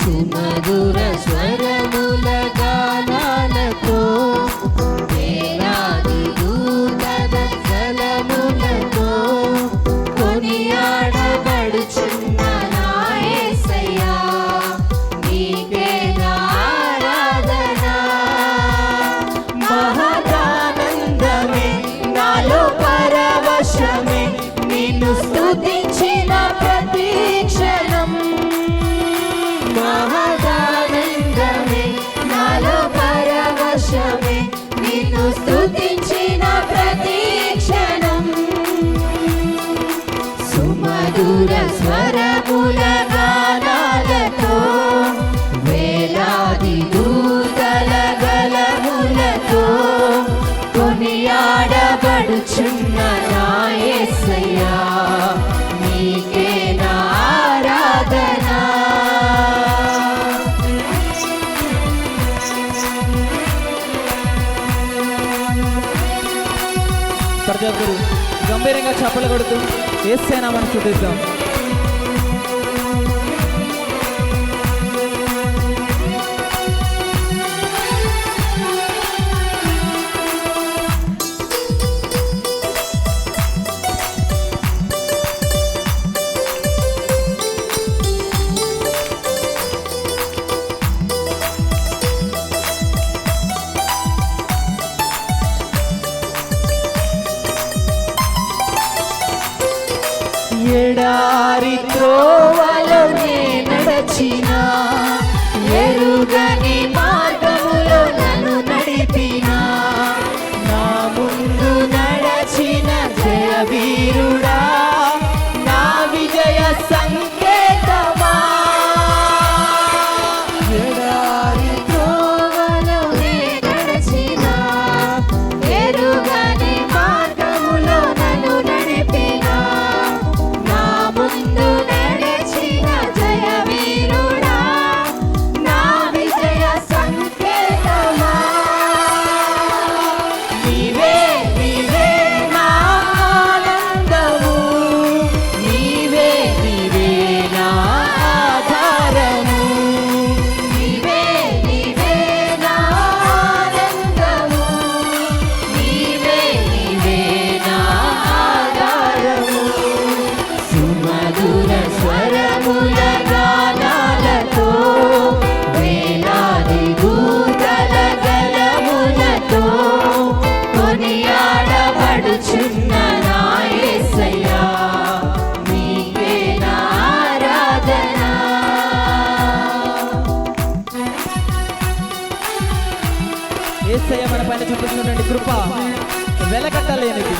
సుమధుర స్వరముల గానాలతో వేలాది దూతల స్వరములతో కొనియాడబడుచున్న నా యేసయ్యా నీకే నా ఆరాధన. మహదానందమే నాలో పరవశమే నిన్ను స్తుతించిన ప్రతి క్షణం. మహదానందమే నాలో పరవశమే నిన్ను స్తుతించిన ప్రతి క్షణం. సుమధుర స్వరముల గానాలతో వేలాది దూతల గళములతో కొనియాడబడుచున్న నా యేసయ్యా నీకే నా ఆరాధన. ప్రతి ఒక్కరు గంభీరంగా చప్పలు కొడుతూ యేసయ్య నామమును స్తుతిద్దాం. ఎడారి త్రోవలో నే నడచినా ఎరుగని మార్గములో నన్ను నడిపినా నా ముందు నడచిన జయవీరుడా నా విజయ సంకేతమా. ఎడారి త్రోవలో నే నడచినా ఎరుగని మార్గములో నన్ను నడిపినా ముందు నడిచిన జయవీరుడా నా విజయ సంకేతమా. నీవే నీవే నా ఆనందము నీవే నీవే నా ఆధారము నీవే నీవే నా ఆనందము నీవే నీవే నా ఆధారము. సుమధుర స్వరముల గానాలతో వేలాది దూతల గళములతో కొనియాడబడుచున్న నా యేసయ్యా నీకే నా ఆరాధన. యేసయ్య మన పైన చూపిస్తున్నటువంటి కృప వెలకట్టలేనిది.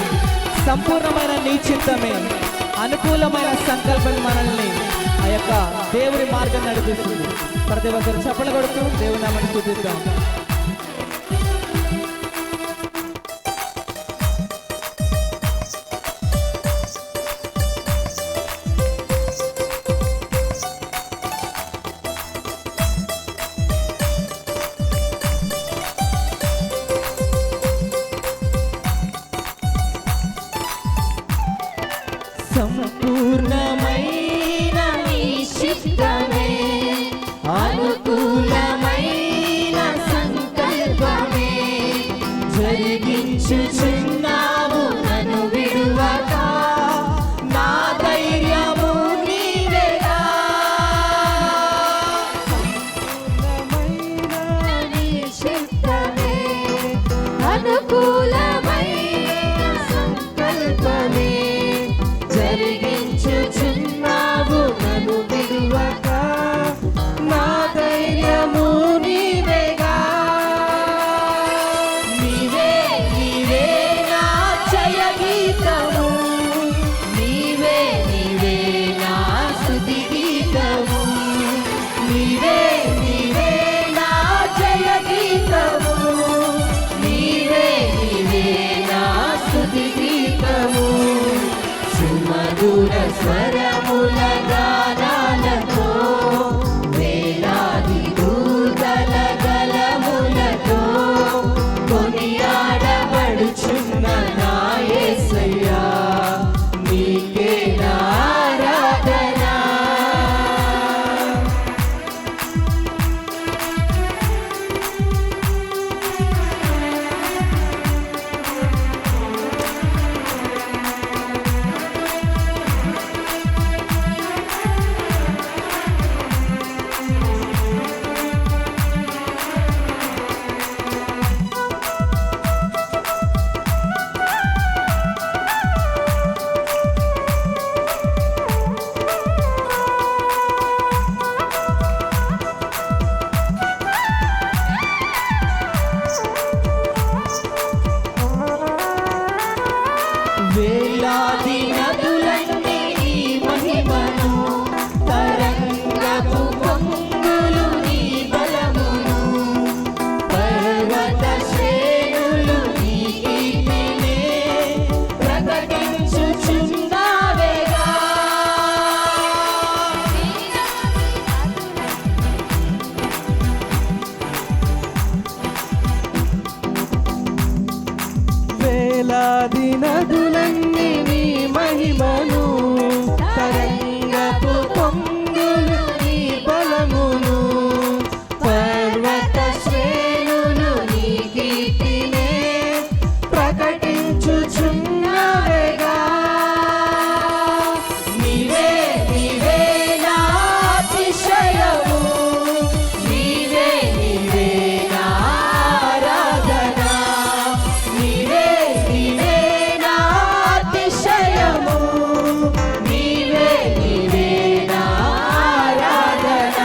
సంపూర్ణమైన నీ చిత్తమే అనుకూలమైన సంకల్పం మనల్ని ఆ యొక్క దేవుని మార్గం నడిపిస్తుంది. ప్రతి ఒక్కరు చప్పలు కొడుతూ దేవుని నామమును స్తుతిద్దాం. సంపూర్ణమైన నీ చిత్తమే అనుకూలమైన సంకల్పమే జరిగించుచున్నావు నన్ను విడువక నా ధైర్యము నీవేగా. సంపూర్ణమైన నీ చిత్తమే అనుకూలమైన సంకల్పమే జరిగించుచున్నావు నన్ను విడువక నా ధైర్యము నీవేగా. నీవే నీవే నా జయ గీతము నీవే నీవే నా స్తుతి గీతము నీవే నీవే నా జయ గీతము నీవే నీవే నా స్తుతి గీతము. సుమధుర స్వరముల గానాలతో వేలాది దూతల గళములతో కొనియాడబడుచున్న నా యేసయ్యా నీకే నా ఆరాధన. నదులన్నీ నీ మహిమను, తరంగపు పొంగులు నీ బలమును, పర్వత శ్రేణులు నీ కీర్తినే ప్రకటించుచున్నవేగా. నీవే నీవే నా అతిశయము, నీవే నీవే నా ఆరాధన, నీవే నీవే నా అతిశయము, నీవే నీవే నా ఆరాధన.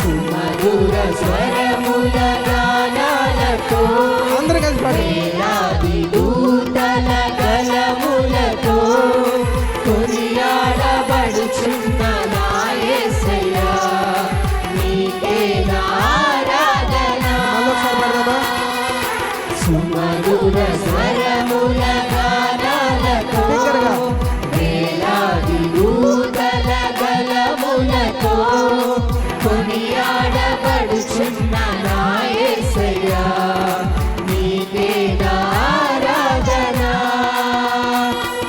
సుమధుర స్వరముల గానాలతో అందరూ కలిసి పాడండి. వేలాది దూతల గలములతో కొనియాడబడుచున్న నా యేసయ్యా, నీకే నా ఆరాధన. మళ్ళొకసారి పాడదామా? సుమధుర స్వరముల గానాలతో బిగ్గరగా. వేలాది దూతల గలములతో కొనియాడబడుచున్న నా యేసయ్యా, నీకే నా ఆరాధన.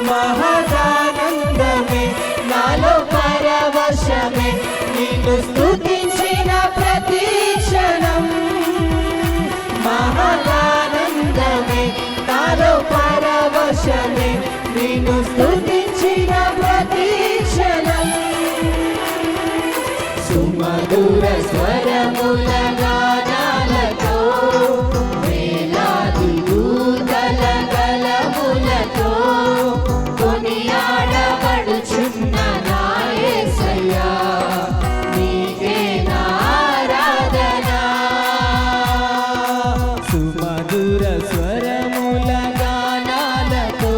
మహదానందమే నాలో పరవశమే, నిన్ను స్తుతించిన ప్రతి క్షణం. మహదానందమే నాలో పరవశమే, నిన్ను స్తుతించిన ప్రతి క్షణం. సుమధుర స్వరముల గానాలతో వేలాది దూతల గలములతో కొనియాడబడుచున్న నా యేసయ్యా, నీకే నా ఆరాధన. సుమధుర స్వరముల గానాలతో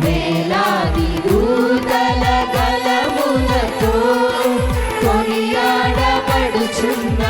వేలాది దూతల గలములతో కొనియాడబడుచున్న